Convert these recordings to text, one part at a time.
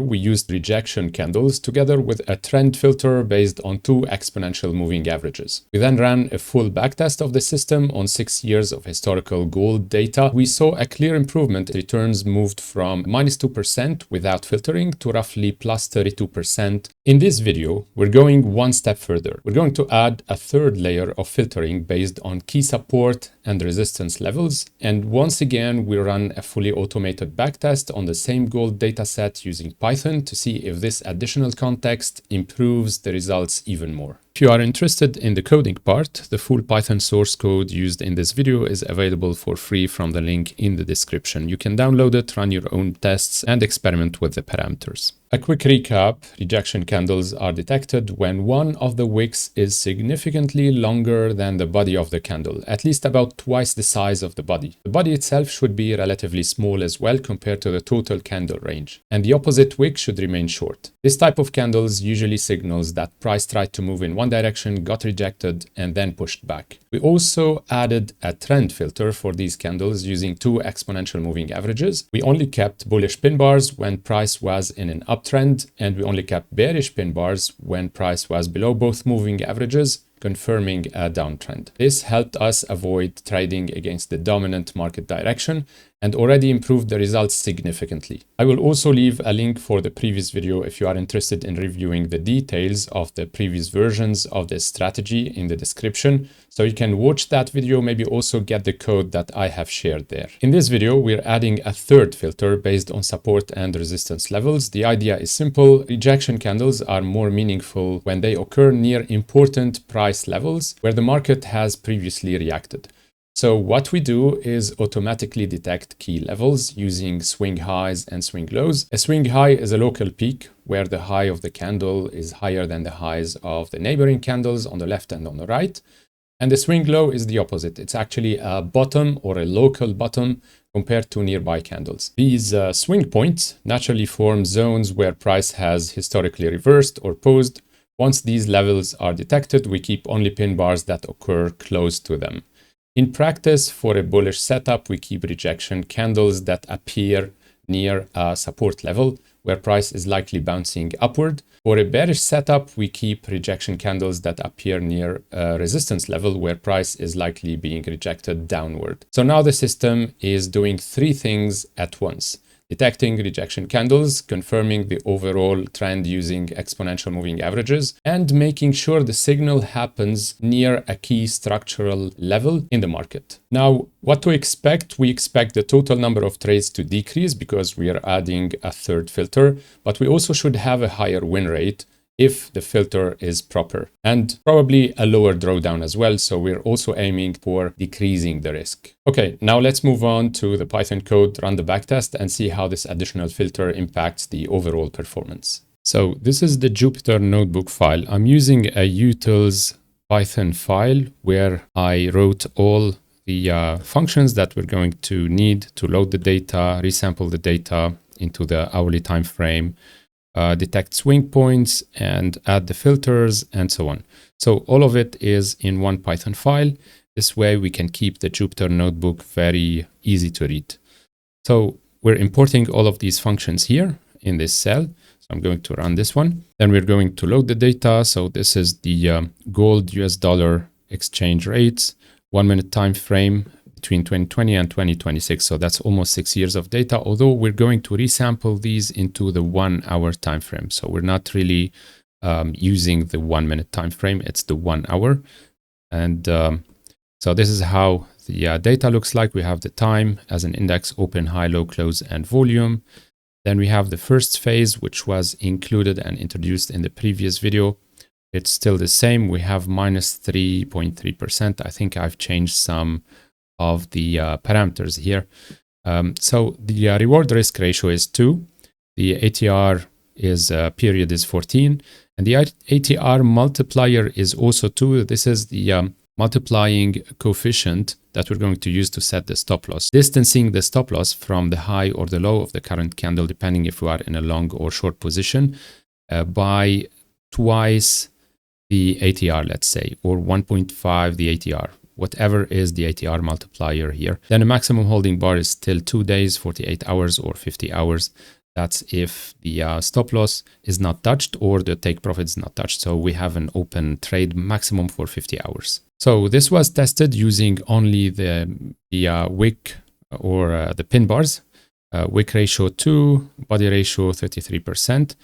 we used rejection candles together with a trend filter based on 2 exponential moving averages. We then ran a full backtest of the system on 6 years of historical gold data. We saw a clear improvement. Returns moved from -2% without filtering to roughly +32%. In this video, we're going one step further. We're going to add a third layer of filtering based on key support and resistance levels. And once again, we run a fully automated backtest on the same gold dataset using Python to see if this additional context improves the results even more. If you are interested in the coding part, the full Python source code used in this video is available for free from the link in the description. You can download it, run your own tests, and experiment with the parameters. A quick recap: rejection candles are detected when one of the wicks is significantly longer than the body of the candle, at least about twice the size of the body. The body itself should be relatively small as well compared to the total candle range, and the opposite wick should remain short. This type of candles usually signals that price tried to move in one direction, got rejected, and then pushed back. We also added a trend filter for these candles using 2 exponential moving averages. We only kept bullish pin bars when price was in an uptrend, and we only kept bearish pin bars when price was below both moving averages, confirming a downtrend. This helped us avoid trading against the dominant market direction and already improved the results significantly. I will also leave a link for the previous video if you are interested in reviewing the details of the previous versions of this strategy in the description, so you can watch that video, maybe also get the code that I have shared there. In this video, we're adding a third filter based on support and resistance levels. The idea is simple. Rejection candles are more meaningful when they occur near important price levels where the market has previously reacted. So what we do is automatically detect key levels using swing highs and swing lows. A swing high is a local peak where the high of the candle is higher than the highs of the neighboring candles on the left and on the right. And the swing low is the opposite. It's actually a bottom or a local bottom compared to nearby candles. These swing points naturally form zones where price has historically reversed or paused. Once these levels are detected, we keep only pin bars that occur close to them. In practice, for a bullish setup, we keep rejection candles that appear near a support level where price is likely bouncing upward. For a bearish setup, we keep rejection candles that appear near a resistance level where price is likely being rejected downward. So now the system is doing 3 things at once: detecting rejection candles, confirming the overall trend using exponential moving averages, and making sure the signal happens near a key structural level in the market. Now, what to expect? We expect the total number of trades to decrease because we are adding a third filter, but we also should have a higher win rate if the filter is proper, and probably a lower drawdown as well. So we're also aiming for decreasing the risk. Okay, now let's move on to the Python code, run the backtest, and see how this additional filter impacts the overall performance. So this is the Jupyter notebook file. I'm using a utils Python file where I wrote all the functions that we're going to need to load the data, resample the data into the hourly time frame, detect swing points, and add the filters, and so on. So all of it is in one Python file. This way we can keep the Jupyter notebook very easy to read. So we're importing all of these functions here in this cell. So I'm going to run this one. Then we're going to load the data. So this is the gold US dollar exchange rates, 1 minute time frame between 2020 and 2026. So that's almost 6 years of data, although we're going to resample these into the 1 hour time frame. So we're not really using the 1 minute time frame, it's the 1 hour. And so this is how the data looks like. We have the time as an index, open, high, low, close, and volume. Then we have the first phase, which was included and introduced in the previous video. It's still the same. We have minus 3.3%. I think I've changed some of the parameters here. So the reward risk ratio is 2. The ATR is period is 14. And the ATR multiplier is also 2. This is the multiplying coefficient that we're going to use to set the stop loss, distancing the stop loss from the high or the low of the current candle, depending if we are in a long or short position, by twice the ATR, let's say, or 1.5 the ATR, whatever is the ATR multiplier here. Then the maximum holding bar is still 2 days, 48 hours, or 50 hours. That's if the stop loss is not touched or the take profit is not touched. So we have an open trade maximum for 50 hours. So this was tested using only the wick or the pin bars. Wick ratio 2, body ratio 33%.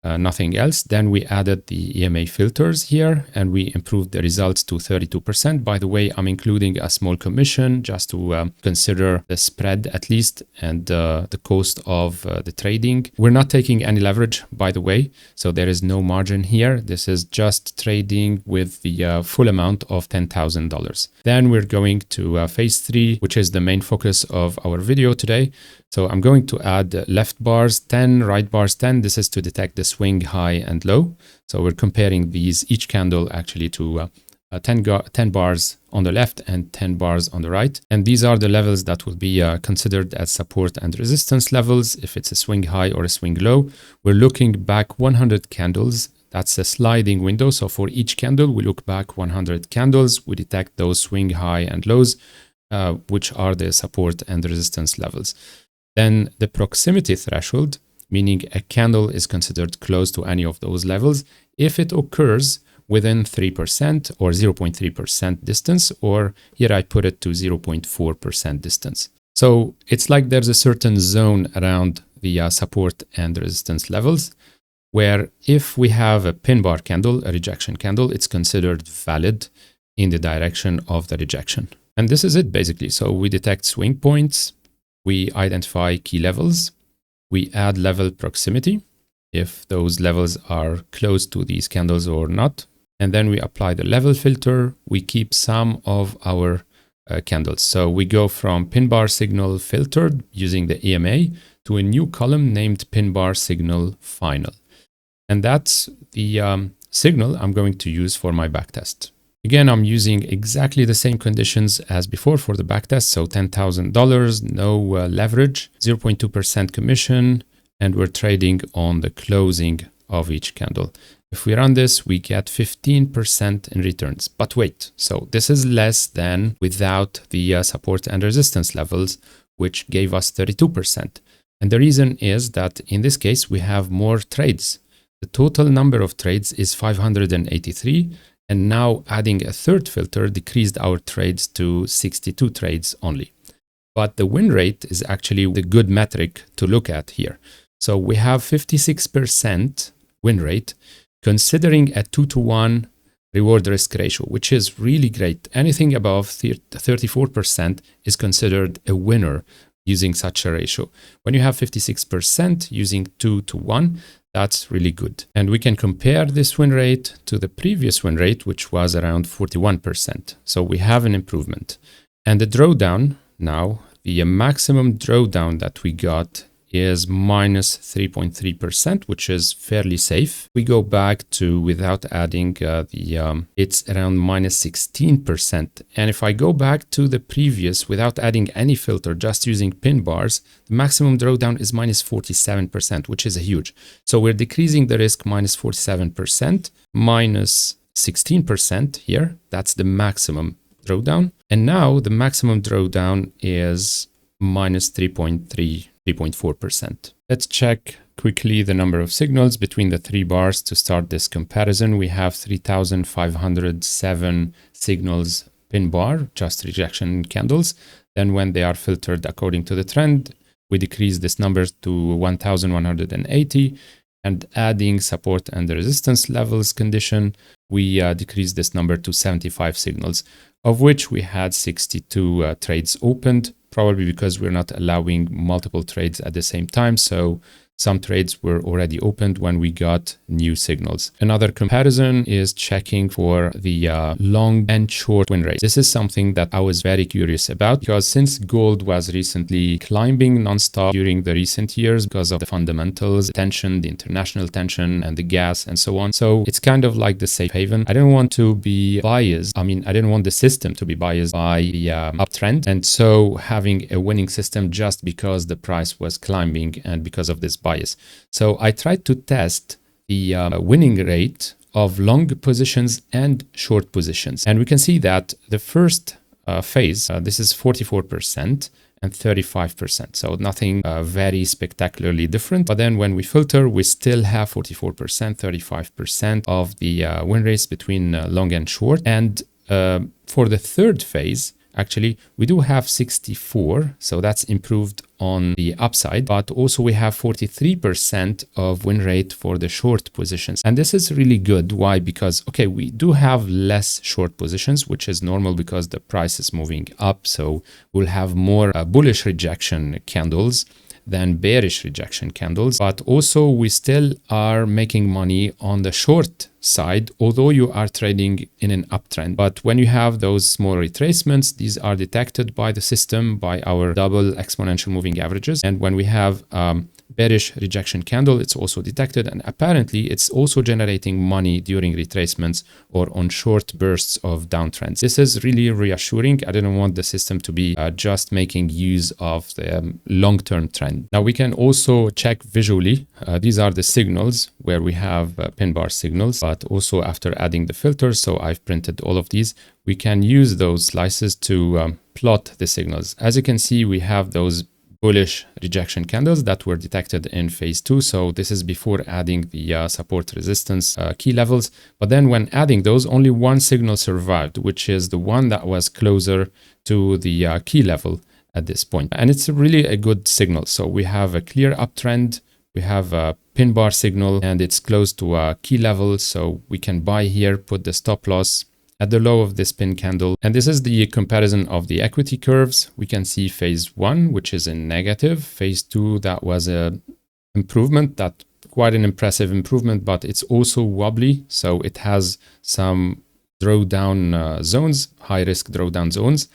Nothing else. Then we added the EMA filters here and we improved the results to 32%. By the way, I'm including a small commission just to consider the spread at least and the cost of the trading. We're not taking any leverage, by the way, so there is no margin here. This is just trading with the full amount of $10,000. Then we're going to phase 3, which is the main focus of our video today. So I'm going to add left bars 10, right bars 10. This is to detect the swing high and low. So we're comparing these, each candle actually to 10 bars on the left and 10 bars on the right. And these are the levels that will be considered as support and resistance levels. If it's a swing high or a swing low, we're looking back 100 candles. That's a sliding window. So for each candle, we look back 100 candles. We detect those swing high and lows, which are the support and resistance levels. Then the proximity threshold, meaning a candle is considered close to any of those levels if it occurs within 3% or 0.3% distance, or here I put it to 0.4% distance. So it's like there's a certain zone around the support and resistance levels, where if we have a pin bar candle, a rejection candle, it's considered valid in the direction of the rejection. And this is it basically. So we detect swing points, we identify key levels, we add level proximity, if those levels are close to these candles or not. And then we apply the level filter. We keep some of our candles. So we go from pin bar signal filtered using the EMA to a new column named pin bar signal final. And that's the signal I'm going to use for my backtest. Again, I'm using exactly the same conditions as before for the backtest. So $10,000, no leverage, 0.2% commission, and we're trading on the closing of each candle. If we run this, we get 15% in returns. But wait, so this is less than without the support and resistance levels, which gave us 32%. And the reason is that in this case, we have more trades. The total number of trades is 583. And now adding a third filter decreased our trades to 62 trades only. But the win rate is actually the good metric to look at here. So we have 56% win rate, considering a 2-to-1 reward risk ratio, which is really great. Anything above 34% is considered a winner using such a ratio. When you have 56% using 2-to-1, that's really good. And we can compare this win rate to the previous win rate, which was around 41%. So we have an improvement. And the drawdown now, the maximum drawdown that we got is minus 3.3%, which is fairly safe. We go back to without adding it's around minus 16%. And if I go back to the previous without adding any filter, just using pin bars, the maximum drawdown is minus 47%, which is a huge. So we're decreasing the risk minus 47%, minus 16% here. That's the maximum drawdown. And now the maximum drawdown is minus 3.4%. Let's check quickly the number of signals between the three bars to start this comparison. We have 3,507 signals pin bar, just rejection candles. Then when they are filtered according to the trend, we decrease this number to 1,180. And adding support and resistance levels condition, we decrease this number to 75 signals, of which we had 62 trades opened, probably because we're not allowing multiple trades at the same time. So some trades were already opened when we got new signals. Another comparison is checking for the long and short win rates. This is something that I was very curious about because since gold was recently climbing nonstop during the recent years because of the fundamentals, tension, the international tension, and the gas and so on. So it's kind of like the safe haven. I didn't want to be biased. I didn't want the system to be biased by the uptrend. And so having a winning system just because the price was climbing and because of this bias. So I tried to test the winning rate of long positions and short positions. And we can see that the first phase, this is 44%, and 35%. So nothing very spectacularly different. But then when we filter, we still have 44%, 35% of the win rates between long and short. And for the third phase, actually, we do have 64, so that's improved on the upside, but also we have 43% of win rate for the short positions. And this is really good. Why? Because, okay, we do have less short positions, which is normal because the price is moving up. So we'll have more bullish rejection candles than bearish rejection candles, but also we still are making money on the short side, although you are trading in an uptrend. But when you have those small retracements, these are detected by the system, by our double exponential moving averages. And when we have bearish rejection candle, it's also detected, and apparently it's also generating money during retracements or on short bursts of downtrends. This is really reassuring. I didn't want the system to be just making use of the long-term trend. Now we can also check visually. These are the signals where we have pin bar signals, but also after adding the filters, so I've printed all of these, we can use those slices to plot the signals. As you can see, we have those bullish rejection candles that were detected in phase 2. So this is before adding the support resistance key levels. But then when adding those, only one signal survived, which is the one that was closer to the key level at this point. And it's really a good signal. So we have a clear uptrend, we have a pin bar signal, and it's close to a key level. So we can buy here, put the stop loss at the low of this pin candle. And this is the comparison of the equity curves. We can see phase 1, which is in negative. Phase 2, that was a improvement, that quite an impressive improvement, but it's also wobbly. So it has some drawdown zones, high risk drawdown zones.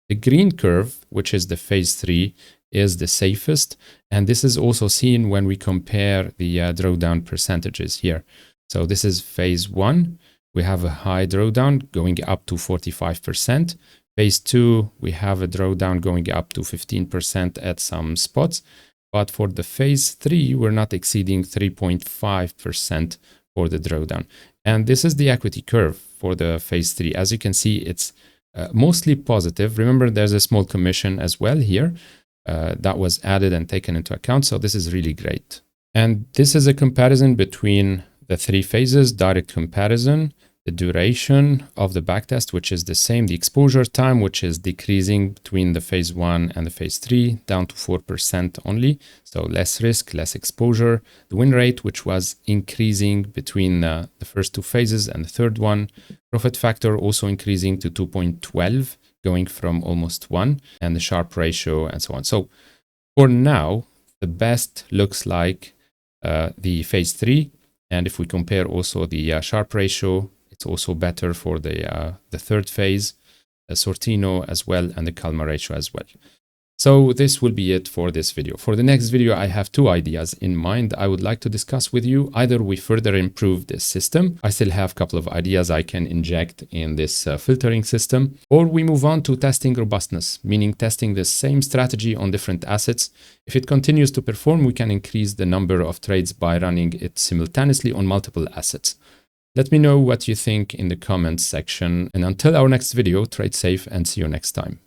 The green curve, which is the phase 3, is the safest. And this is also seen when we compare the drawdown percentages here. So this is phase 1. We have a high drawdown going up to 45%. Phase 2, we have a drawdown going up to 15% at some spots. But for the phase 3, we're not exceeding 3.5% for the drawdown. And this is the equity curve for the phase 3. As you can see, it's mostly positive. Remember, there's a small commission as well here that was added and taken into account. So this is really great. And this is a comparison between the 3 phases, direct comparison, the duration of the backtest, which is the same, the exposure time, which is decreasing between the phase 1 and the phase 3, down to 4% only. So less risk, less exposure. The win rate, which was increasing between the first 2 phases and the third one. Profit factor also increasing to 2.12, going from almost 1, and the Sharpe ratio and so on. So for now, the best looks like the phase 3. And if we compare also the Sharpe ratio, it's also better for the third phase, the Sortino as well, and the Kalmar ratio as well. So this will be it for this video. For the next video, I have 2 ideas in mind I would like to discuss with you. Either we further improve this system. I still have a couple of ideas I can inject in this filtering system, or we move on to testing robustness, meaning testing the same strategy on different assets. If it continues to perform, we can increase the number of trades by running it simultaneously on multiple assets. Let me know what you think in the comments section. And until our next video, trade safe and see you next time.